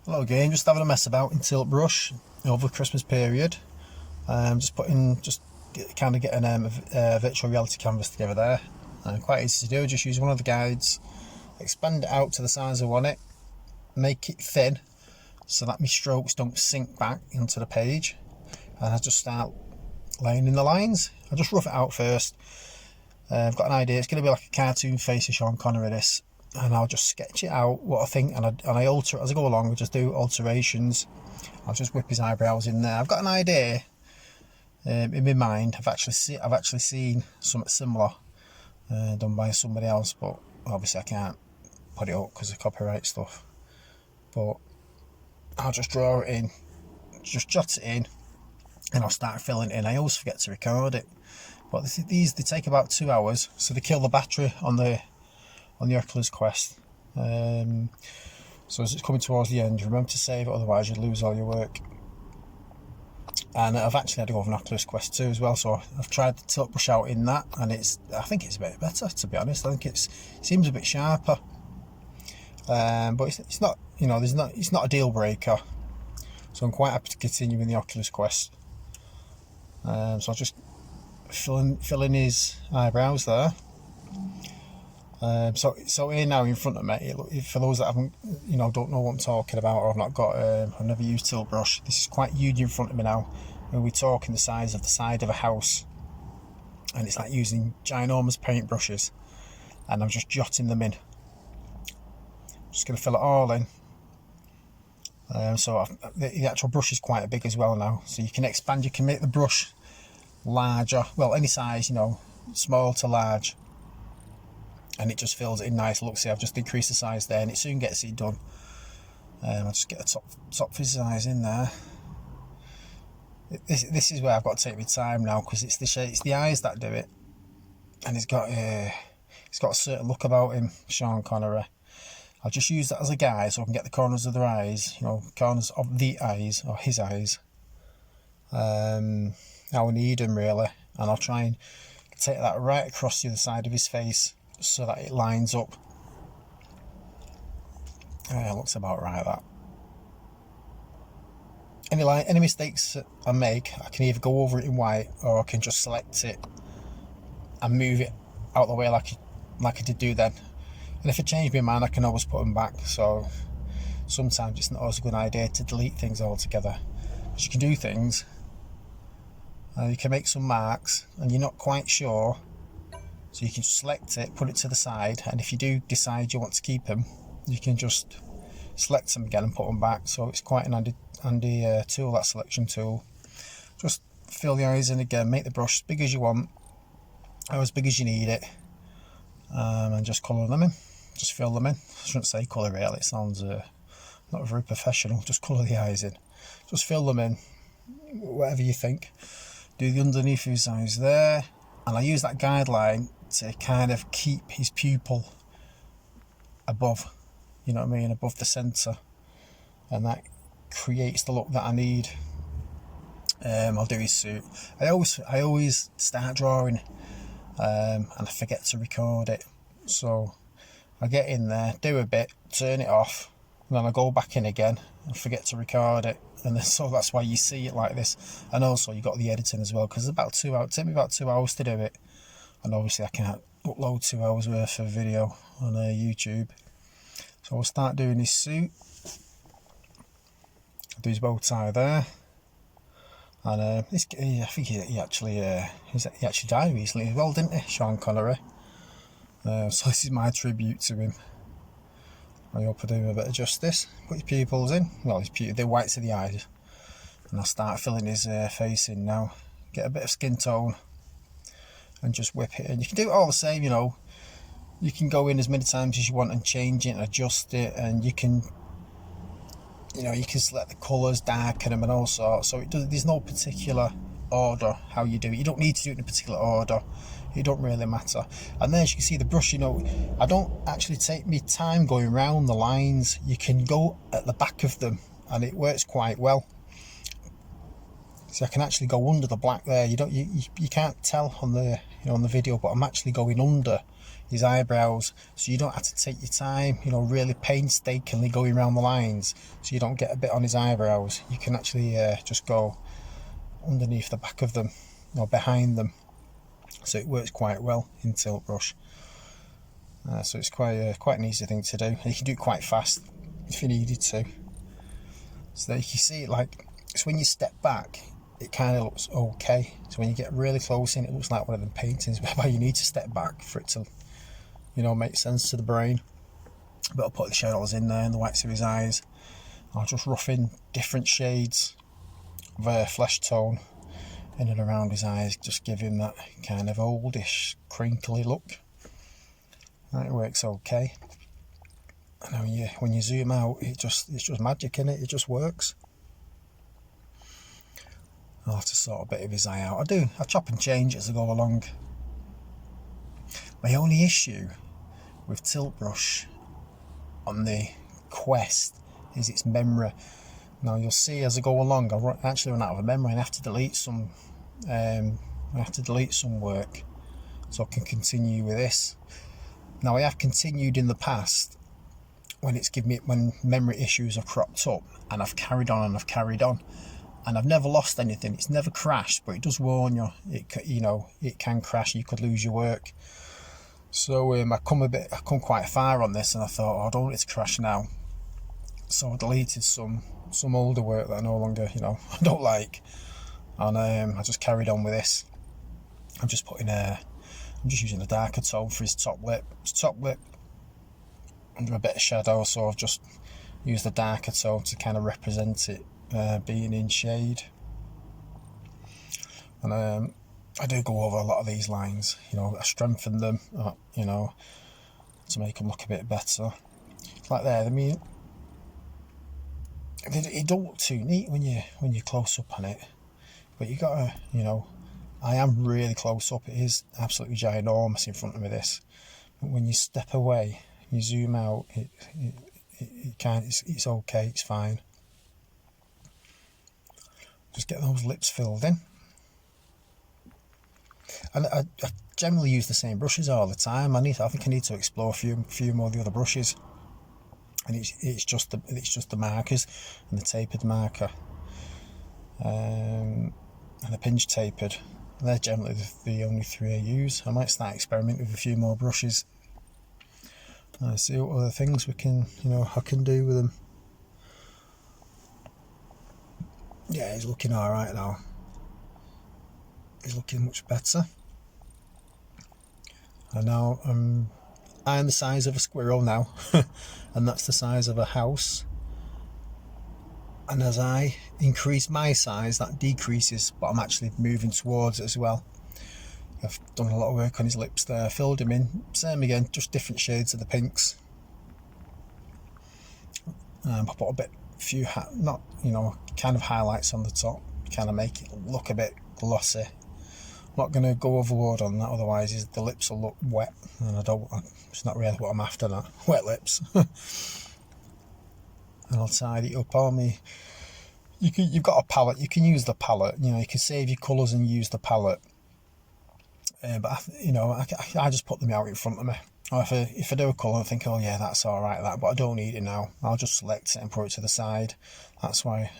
Hello again, just having a mess about in Tiltbrush over the Christmas period. Just kind of getting a virtual reality canvas together there. Quite easy to do, just use one of the guides, expand it out to the size I want it, make it thin so that my strokes don't sink back into the page, and I just start laying in the lines. I just rough it out first. I've got an idea, it's going to be like a cartoon face of Sean Connery this, and I'll just sketch it out what I think, and I alter it as I go along. I just do alterations. I'll just whip his eyebrows in there. I've got an idea in my mind. I've actually seen something similar done by somebody else, but obviously I can't put it up because of copyright stuff. But I'll just draw it in, just jot it in, and I'll start filling it in. I always forget to record it, but they take about 2 hours, so they kill the battery on the Oculus Quest. So as it's coming towards the end, remember to save it, otherwise you'll lose all your work. And I've actually had to go over an Oculus Quest 2 as well, so I've tried the Tiltbrush out in that, and I think it's a bit better, to be honest. I think it seems a bit sharper, but it's not, it's not a deal breaker. So I'm quite happy to continue in the Oculus Quest. So I'll just fill in his eyebrows there. So here now in front of me, for those that haven't, don't know what I'm talking about, or I've never used Tiltbrush, this is quite huge in front of me now. When we're talking the size of the side of a house, and it's like using ginormous paint brushes, and I'm just jotting them in. I'm just going to fill it all in. The actual brush is quite big as well now, so you can expand. You can make the brush larger, well, any size, small to large, and it just fills it in nice. Look, see, I've just increased the size there, and it soon gets it done. I'll just get the top of his eyes in there. This is where I've got to take my time now, because it's the eyes that do it, and he's got a certain look about him, Sean Connery. I'll just use that as a guide so I can get the corners of their eyes, corners of the eyes, or his eyes. How I need them really, and I'll try and take that right across the other side of his face so that it lines up. Looks about right, that. Any mistakes I make, I can either go over it in white, or I can just select it and move it out of the way like I did do then. And if I change my mind, I can always put them back. So sometimes it's not always a good idea to delete things altogether, because you can do things, you can make some marks and you're not quite sure, so you can select it, put it to the side, and if you do decide you want to keep them, you can just select them again and put them back. So it's quite an handy tool, that selection tool. Just fill the eyes in again, make the brush as big as you want, or as big as you need it, and just colour them in. Just fill them in. I shouldn't say colour really, it sounds not very professional. Just colour the eyes in. Just fill them in, whatever you think. Do the underneath of his eyes there, and I use that guideline to kind of keep his pupil above, above the centre, and that creates the look that I need. I'll do his suit. I always start drawing, and I forget to record it, so I get in there, do a bit, turn it off, and then I go back in again and forget to record it, and then, so that's why you see it like this. And also you got the editing as well, because it's take me about 2 hours to do it, and obviously I can't upload 2 hours worth of video on YouTube. So I'll start doing his suit. I'll do his bow tie there, and I think he actually died recently as well, didn't he, Sean Connery? So this is my tribute to him. I hope I do him a bit of justice. Put your pupils in, well, the whites of the eyes, and I'll start filling his face in now. Get a bit of skin tone and just whip it in. You can do it all the same, you can go in as many times as you want and change it and adjust it, and you can select the colours, darken them and all sorts. So there's no particular order how you do it. You don't need to do it in a particular order. It don't really matter. And then as you can see, the brush, I don't actually take my time going round the lines. You can go at the back of them, and it works quite well. So I can actually go under the black there. You can't tell on the on the video, but I'm actually going under his eyebrows, so you don't have to take your time, you know, really painstakingly going around the lines so you don't get a bit on his eyebrows. You can actually just go underneath the back of them or behind them, so it works quite well in Tiltbrush. So it's quite an easy thing to do, and you can do it quite fast if you needed to. So that you can see it, like, so when you step back it kind of looks okay, so when you get really close in it looks like one of them paintings whereby you need to step back for it to, you know, make sense to the brain. But I'll put the shadows in there and the whites of his eyes. I'll just rough in different shades of flesh tone in and around his eyes, just give him that kind of oldish crinkly look. That works okay. And when you zoom out, it's just magic, in it. It just works. I'll have to sort a bit of his eye out. I chop and change as I go along. My only issue with Tiltbrush on the Quest is its memory. Now you'll see as I go along, I actually run out of memory and I have to delete some. I have to delete some work so I can continue with this. Now I have continued in the past when memory issues have cropped up, and I've carried on and I've carried on. And I've never lost anything. It's never crashed, but it does warn you. It can crash. You could lose your work. So I come quite far on this, and I thought, I don't want it to crash now. So I deleted some older work that I no longer, I don't like, and I just carried on with this. I'm just using a darker tone for his top lip. His top lip under a bit of shadow, so I've just used the darker tone to kind of represent it. Being in shade, and I do go over a lot of these lines, I strengthen them, to make them look a bit better. Like there, I mean, it don't look too neat when you're close up on it, but you gotta, I am really close up. It is absolutely ginormous in front of me, this, but when you step away, you zoom out, it's okay, it's fine. Just get those lips filled in. And I generally use the same brushes all the time. I think I need to explore a few more of the other brushes. And it's just the markers and the tapered marker, and the pinch tapered. They're generally the only three I use. I might start experimenting with a few more brushes. See what other things I can do with them. Yeah, he's looking alright now. He's looking much better. And now I am the size of a squirrel now, and that's the size of a house. And as I increase my size, that decreases, but I'm actually moving towards it as well. I've done a lot of work on his lips there, filled him in. Same again, just different shades of the pinks. I put a few kind of highlights on the top, kind of make it look a bit glossy. I'm not going to go overboard on that, otherwise the lips will look wet, and it's not really what I'm after, that wet lips. And I'll tidy it up on me. You've got a palette, you can use the palette, you can save your colours and use the palette, but I just put them out in front of me. Or if I do a colour, I think, oh yeah, that's alright, but I don't need it now. I'll just select it and put it to the side. That's why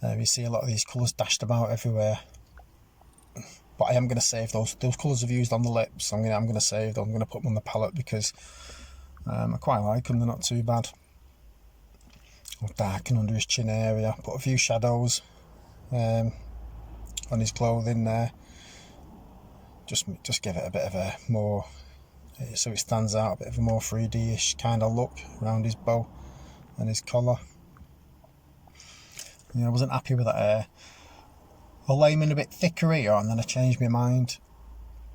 you see a lot of these colours dashed about everywhere. But I am going to save those colours I've used on the lips. I'm going to save them. I'm going to put them on the palette because I quite like them. They're not too bad. I'll darken under his chin area. Put a few shadows on his clothing there. Just give it a bit of a more, so it stands out, a bit of a more 3D-ish kind of look around his bow and his collar. I wasn't happy with that hair. I'll lay him in a bit thicker here, and then I changed my mind.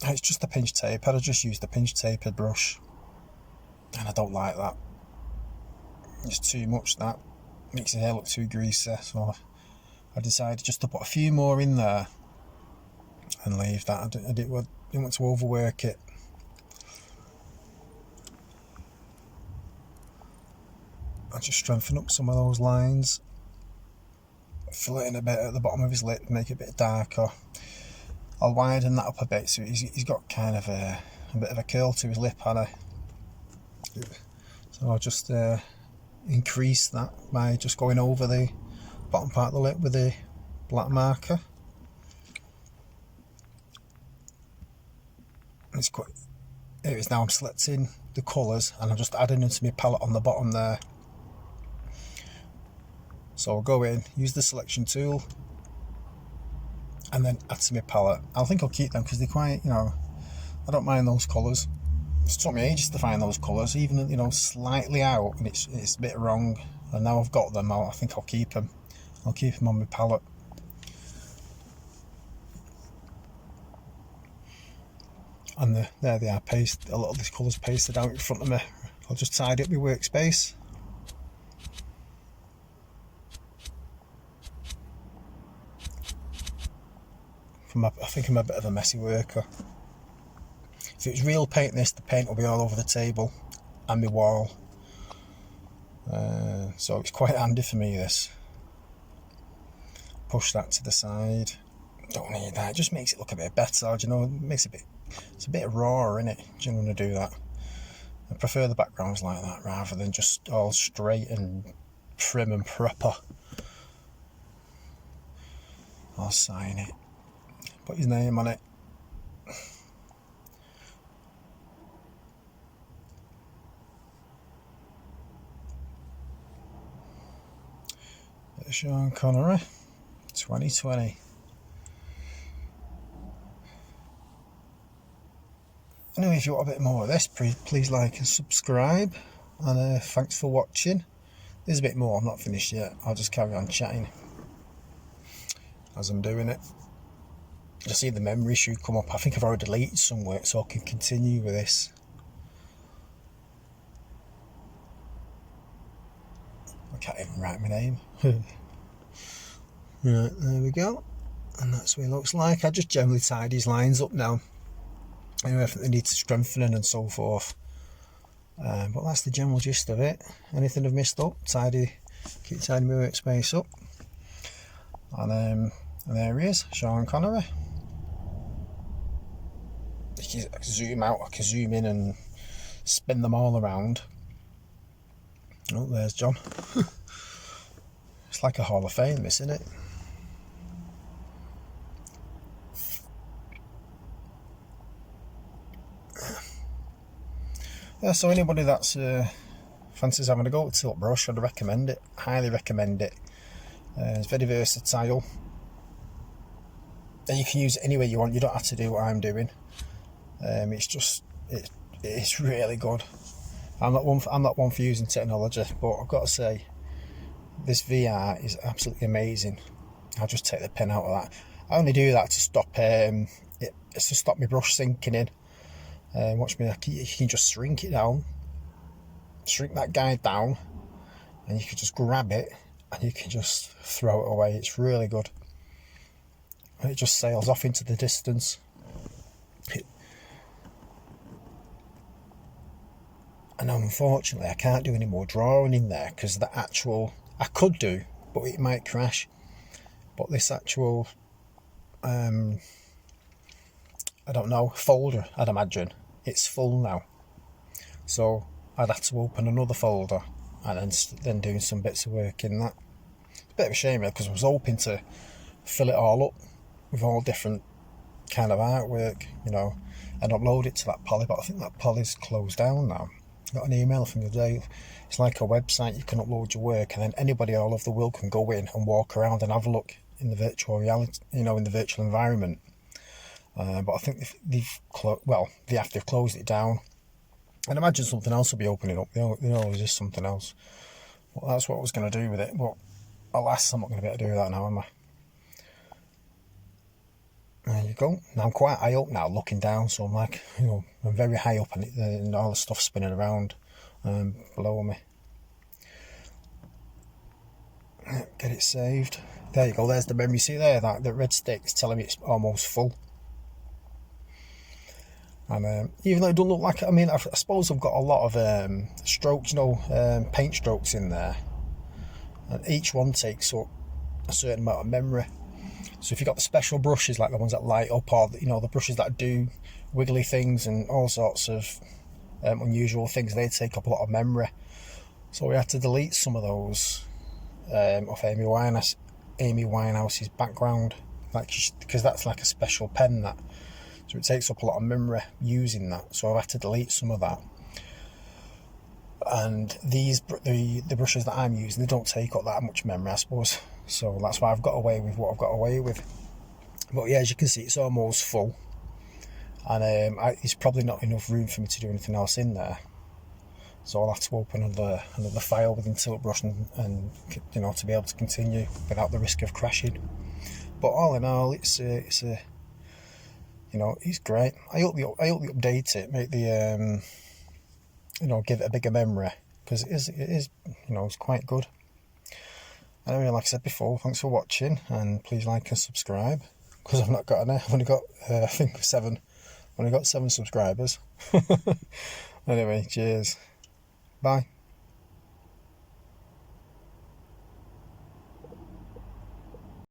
It's just the pinch tape. I just used the pinch tapered brush, and I don't like that. It's too much. That makes his hair look too greasy. So I decided just to put a few more in there and leave that. I didn't want to overwork it. I'll just strengthen up some of those lines. Fill it in a bit at the bottom of his lip, make it a bit darker. I'll widen that up a bit so he's got kind of a a bit of a curl to his lip, so I'll just increase that by just going over the bottom part of the lip with the black marker. It's quite, here it is now. I'm selecting the colours and I'm just adding them to my palette on the bottom there. So I'll go in, use the selection tool, and then add to my palette. I think I'll keep them because they're quite, I don't mind those colours. It's took me ages to find those colours, even slightly out, and it's a bit wrong. And now I've got them, I think I'll keep them. I'll keep them on my palette. And there they are, a lot of these colours pasted out in front of me. I'll just tidy up my workspace. I think I'm a bit of a messy worker. If it was real paint, the paint will be all over the table and my wall. So it's quite handy for me, this. Push that to the side. Don't need that. It just makes it look a bit better. It's a bit raw, isn't it? Do you want to do that? I prefer the backgrounds like that rather than just all straight and prim and proper. I'll sign it. Put his name on it. Sean Connery, 2020. Anyway, if you want a bit more of this, please like and subscribe. And thanks for watching. There's a bit more, I'm not finished yet. I'll just carry on chatting as I'm doing it. You'll see the memory should come up. I think I've already deleted some work, so I can continue with this. I can't even write my name. Right, there we go. And that's what it looks like. I just generally tie these lines up now. Anyway, I think they need strengthening and so forth. But that's the general gist of it. Anything I've missed up, keep tidying my workspace up. And there he is, Sean Connery. You can zoom out, I can zoom in and spin them all around. Oh, there's John. It's like a Hall of Fame, isn't it? Yeah, so anybody that's fancies having a go at Tiltbrush, I'd recommend it. Highly recommend it. It's very versatile. And you can use it any way you want. You don't have to do what I'm doing. It's really good. I'm not one for using technology, but I've got to say, this VR is absolutely amazing. I'll just take the pen out of that. I only do that to stop it's to stop my brush sinking in. Watch me. You can just shrink it down, shrink that guide down, and you can just grab it and you can just throw it away. It's really good. And it just sails off into the distance. And unfortunately I can't do any more drawing in there because I could do, but it might crash. But this actual I don't know, folder, I'd imagine it's full now, so I'd have to open another folder and then doing some bits of work in that. It's a bit of a shame because I was hoping to fill it all up with all different kind of artwork, and upload it to that poly, but I think that poly's closed down now. I got an email from the day. It's like a website, you can upload your work and then anybody all over the world can go in and walk around and have a look in the virtual reality, in the virtual environment. But I think they've closed it down. And imagine something else will be opening up. There's just something else. Well, that's what I was going to do with it. But alas, I'm not going to be able to do that now, am I? There you go. Now I'm quite high up now, looking down. So I'm like, I'm very high up, and all the stuff spinning around below me. Get it saved. There you go. There's the memory. See there, that the red stick's telling me it's almost full. And even though it doesn't look like, I suppose I've got a lot of strokes, paint strokes in there, and each one takes up a certain amount of memory. So if you've got the special brushes like the ones that light up, or you know, the brushes that do wiggly things and all sorts of unusual things, they take up a lot of memory. So we had to delete some of those off Amy Winehouse's background, like, because that's like a special pen, that, so it takes up a lot of memory using that. So I've had to delete some of that. And the brushes that I'm using, they don't take up that much memory, I suppose. So that's why I've got away with what I've got away with. But yeah, as you can see, it's almost full, and there's probably not enough room for me to do anything else in there. So I'll have to open another file within Tiltbrush and you know, to be able to continue without the risk of crashing. But all in all, it's a you know, it's great. I hope you update it, make the you know, give it a bigger memory, because it is you know, it's quite good. Anyway, like I said before, thanks for watching, and please like and subscribe, because I've not got any. I've only got I think 7. I've only got 7 subscribers. Anyway, cheers. Bye.